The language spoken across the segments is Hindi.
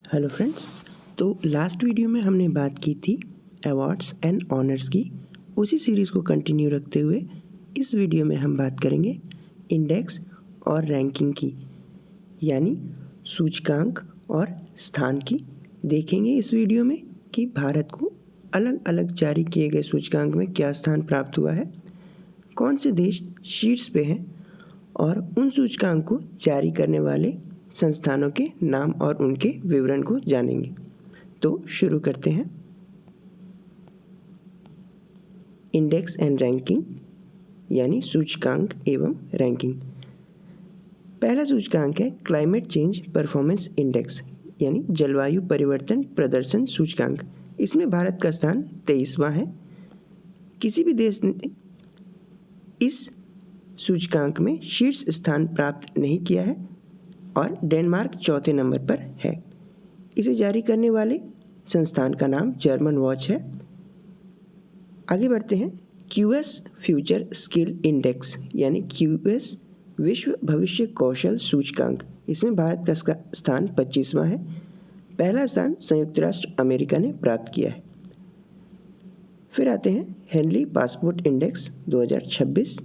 Hello friends. तो लास्ट वीडियो में हमने बात की थी अवार्ड्स एंड ऑनर्स की। उसी सीरीज़ को कंटिन्यू रखते हुए इस वीडियो में हम बात करेंगे इंडेक्स और रैंकिंग की, यानी सूचकांक और स्थान की। देखेंगे इस वीडियो में कि भारत को अलग अलग जारी किए गए सूचकांक में क्या स्थान प्राप्त हुआ है, कौन से देश शीर्ष पे हैं और उन सूचकांक को जारी करने वाले संस्थानों के नाम और उनके विवरण को जानेंगे। तो शुरू करते हैं। इंडेक्स एंड रैंकिंग यानी सूचकांक एवं रैंकिंग। पहला सूचकांक है क्लाइमेट चेंज परफॉर्मेंस इंडेक्स यानी जलवायु परिवर्तन प्रदर्शन सूचकांक। इसमें भारत का स्थान 23वां है। किसी भी देश ने इस सूचकांक में शीर्ष स्थान प्राप्त नहीं किया है और डेनमार्क चौथे नंबर पर है। इसे जारी करने वाले संस्थान का नाम जर्मन वॉच है। आगे बढ़ते हैं। क्यूएस फ्यूचर स्किल इंडेक्स यानी क्यूएस विश्व भविष्य कौशल सूचकांक। इसमें भारत का स्थान 25वां है। पहला स्थान संयुक्त राष्ट्र अमेरिका ने प्राप्त किया है। फिर आते हैं हेनली पासपोर्ट इंडेक्स 2026।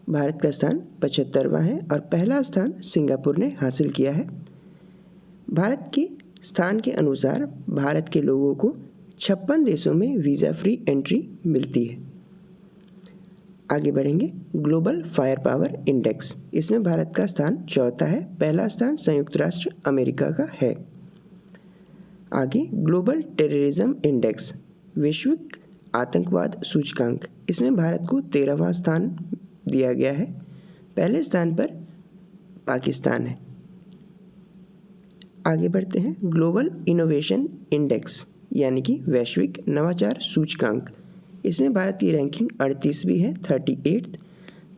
भारत का स्थान 75वां है और पहला स्थान सिंगापुर ने हासिल किया है। भारत के स्थान के अनुसार भारत के लोगों को 56 देशों में वीज़ा फ्री एंट्री मिलती है। आगे बढ़ेंगे। Global fire power index. इसमें भारत का स्थान चौथा है। पहला स्थान संयुक्त राष्ट्र अमेरिका का है। आगे ग्लोबल टेररिज्म इंडेक्स वैश्विक आतंकवाद सूचकांक। इसमें भारत को 13वां स्थान दिया गया है। पहले स्थान पर पाकिस्तान है। आगे बढ़ते हैं। ग्लोबल इनोवेशन इंडेक्स यानी कि वैश्विक नवाचार सूचकांक। इसमें भारत की रैंकिंग 38वीं है, 38।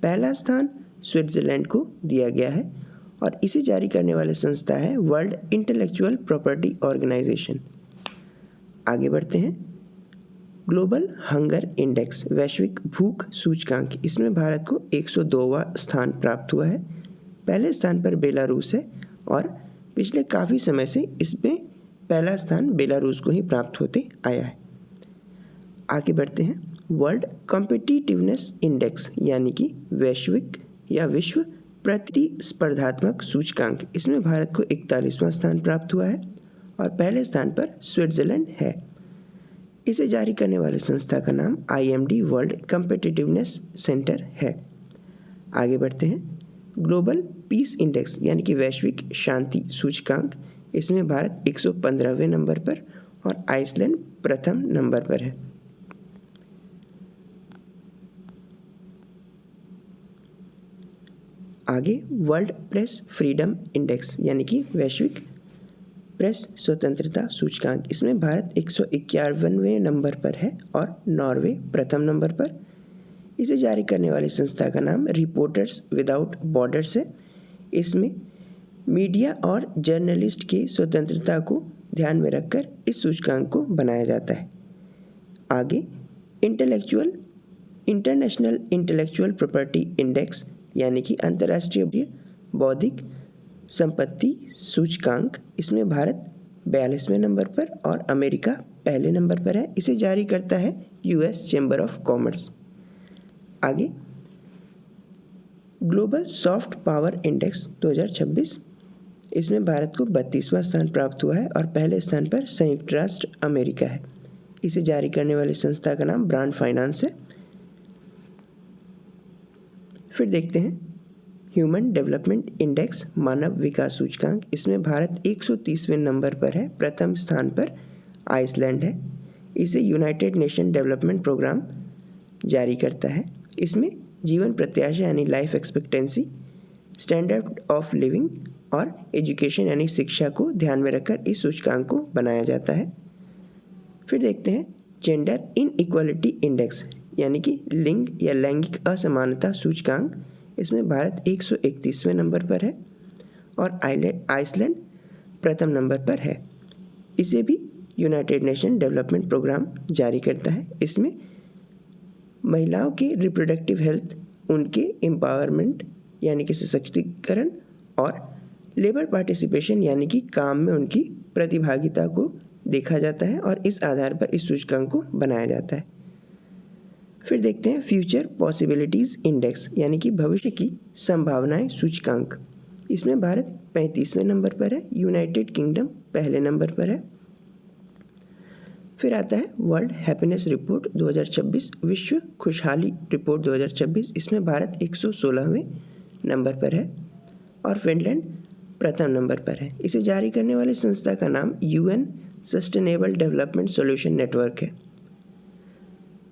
पहला स्थान स्विट्जरलैंड को दिया गया है और इसे जारी करने वाली संस्था है वर्ल्ड इंटेलेक्चुअल प्रॉपर्टी ऑर्गेनाइजेशन। आगे बढ़ते हैं। ग्लोबल हंगर इंडेक्स वैश्विक भूख सूचकांक। इसमें भारत को 102वां स्थान प्राप्त हुआ है। पहले स्थान पर बेलारूस है और पिछले काफ़ी समय से इसमें पहला स्थान बेलारूस को ही प्राप्त होते आया है। आगे बढ़ते हैं। वर्ल्ड कॉम्पिटिटिवनेस इंडेक्स यानी कि वैश्विक या विश्व प्रतिस्पर्धात्मक सूचकांक। इसमें भारत को 41वां स्थान प्राप्त हुआ है और पहले स्थान पर स्विट्जरलैंड है। इसे जारी करने वाले संस्था का नाम IMD वर्ल्ड कॉम्पिटिटिवनेस सेंटर है। आगे बढ़ते हैं। ग्लोबल पीस इंडेक्स यानी कि वैश्विक शांति सूचकांक। इसमें भारत 115वें नंबर पर और आइसलैंड प्रथम नंबर पर है। आगे वर्ल्ड प्रेस फ्रीडम इंडेक्स यानी कि वैश्विक प्रेस स्वतंत्रता सूचकांक। इसमें भारत 151वें नंबर पर है और नॉर्वे प्रथम नंबर पर। इसे जारी करने वाली संस्था का नाम रिपोर्टर्स विदाउट बॉर्डर्स है। इसमें मीडिया और जर्नलिस्ट की स्वतंत्रता को ध्यान में रखकर इस सूचकांक को बनाया जाता है। आगे इंटरनेशनल इंटेलेक्चुअल प्रॉपर्टी इंडेक्स यानी कि अंतर्राष्ट्रीय बौद्धिक संपत्ति सूचकांक। इसमें भारत 42वें नंबर पर और अमेरिका पहले नंबर पर है। इसे जारी करता है US चैम्बर ऑफ कॉमर्स। आगे ग्लोबल सॉफ्ट पावर इंडेक्स 2026। इसमें भारत को 32वां स्थान प्राप्त हुआ है और पहले स्थान पर संयुक्त राष्ट्र अमेरिका है। इसे जारी करने वाली संस्था का नाम ब्रांड फाइनेंस है। फिर देखते हैं ह्यूमन डेवलपमेंट इंडेक्स मानव विकास सूचकांक। इसमें भारत 130वें नंबर पर है। प्रथम स्थान पर आइसलैंड है। इसे यूनाइटेड नेशन डेवलपमेंट प्रोग्राम जारी करता है। इसमें जीवन प्रत्याशा यानी life expectancy, standard of living और एजुकेशन यानी शिक्षा को ध्यान में रखकर इस सूचकांक को बनाया जाता है। फिर देखते हैं जेंडर इनइक्वालिटी इंडेक्स यानी कि लिंग या लैंगिक असमानता सूचकांक। इसमें भारत 131वें नंबर पर है और आइसलैंड प्रथम नंबर पर है। इसे भी यूनाइटेड नेशन डेवलपमेंट प्रोग्राम जारी करता है। इसमें महिलाओं के रिप्रोडक्टिव हेल्थ, उनके एम्पावरमेंट यानी कि सशक्तिकरण और लेबर पार्टिसिपेशन यानी कि काम में उनकी प्रतिभागिता को देखा जाता है और इस आधार पर इस सूचकांक को बनाया जाता है। फिर देखते हैं फ्यूचर पॉसिबिलिटीज़ इंडेक्स यानी कि भविष्य की संभावनाएं सूचकांक। इसमें भारत 35वें नंबर पर है, यूनाइटेड किंगडम पहले नंबर पर है। फिर आता है वर्ल्ड हैप्पीनेस रिपोर्ट 2026, विश्व खुशहाली रिपोर्ट 2026, इसमें भारत 116वें नंबर पर है और फिनलैंड प्रथम नंबर पर है। इसे जारी करने वाली संस्था का नाम UN sustainable development solution network है।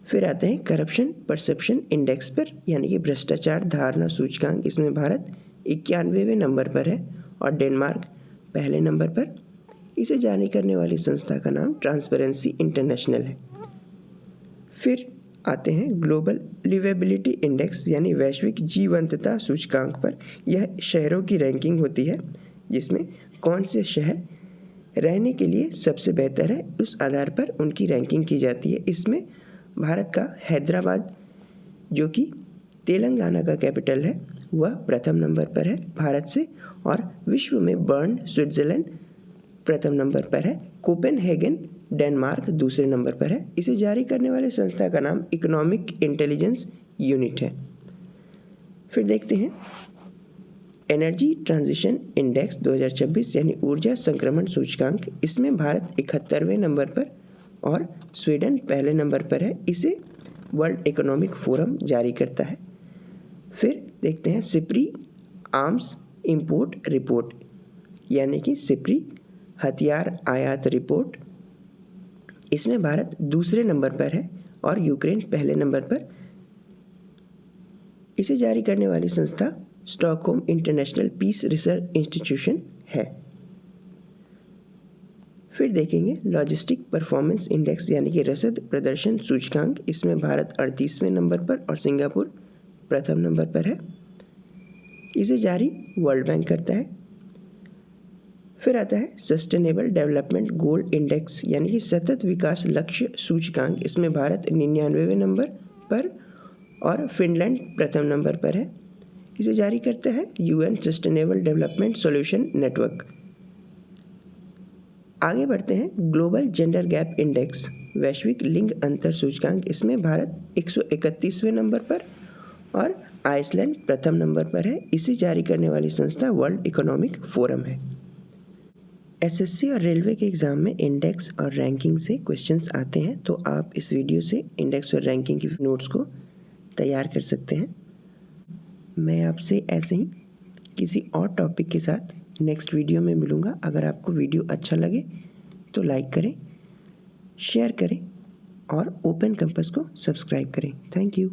फिर आते हैं करप्शन परसेप्शन इंडेक्स पर यानी कि भ्रष्टाचार धारणा सूचकांक। इसमें भारत 91वें नंबर पर है और डेनमार्क पहले नंबर पर। इसे जारी करने वाली संस्था का नाम ट्रांसपेरेंसी इंटरनेशनल है। फिर आते हैं ग्लोबल लिवेबिलिटी इंडेक्स यानी वैश्विक जीवंतता सूचकांक पर। यह शहरों की रैंकिंग होती है जिसमें कौन से शहर रहने के लिए सबसे बेहतर है, उस आधार पर उनकी रैंकिंग की जाती है। इसमें भारत का हैदराबाद जो कि तेलंगाना का कैपिटल है वह प्रथम नंबर पर है भारत से, और विश्व में बर्न स्विट्ज़रलैंड प्रथम नंबर पर है। कोपेनहेगन डेनमार्क दूसरे नंबर पर है। इसे जारी करने वाले संस्था का नाम इकोनॉमिक इंटेलिजेंस यूनिट है। फिर देखते हैं एनर्जी ट्रांजिशन इंडेक्स 2026 यानी ऊर्जा संक्रमण सूचकांक। इसमें भारत 71वें नंबर पर और स्वीडन पहले नंबर पर है। इसे वर्ल्ड इकोनॉमिक फोरम जारी करता है। फिर देखते हैं सिप्री आर्म्स इंपोर्ट रिपोर्ट यानी कि सिप्री हथियार आयात रिपोर्ट। इसमें भारत दूसरे नंबर पर है और यूक्रेन पहले नंबर पर। इसे जारी करने वाली संस्था Stockholm International Peace Research Institution है। फिर देखेंगे लॉजिस्टिक परफॉर्मेंस इंडेक्स यानी कि रसद प्रदर्शन सूचकांक। इसमें भारत 38वें नंबर पर और सिंगापुर प्रथम नंबर पर है। इसे जारी वर्ल्ड बैंक करता है। फिर आता है सस्टेनेबल डेवलपमेंट गोल इंडेक्स यानी कि सतत विकास लक्ष्य सूचकांक। इसमें भारत 99वें नंबर पर और फिनलैंड प्रथम नंबर पर है। इसे जारी करता है UN sustainable development solution network. आगे बढ़ते हैं ग्लोबल जेंडर गैप इंडेक्स वैश्विक लिंग अंतर सूचकांक। इसमें भारत 131वें नंबर पर और आइसलैंड प्रथम नंबर पर है। इसे जारी करने वाली संस्था वर्ल्ड इकोनॉमिक फोरम है। SSC और रेलवे के एग्ज़ाम में इंडेक्स और रैंकिंग से क्वेश्चंस आते हैं, तो आप इस वीडियो से इंडेक्स और रैंकिंग की नोट्स को तैयार कर सकते हैं। मैं आपसे ऐसे ही किसी और टॉपिक के साथ नेक्स्ट वीडियो में मिलूँगा। अगर आपको वीडियो अच्छा लगे तो लाइक करें, शेयर करें और ओपन कैंपस को सब्सक्राइब करें। Thank you.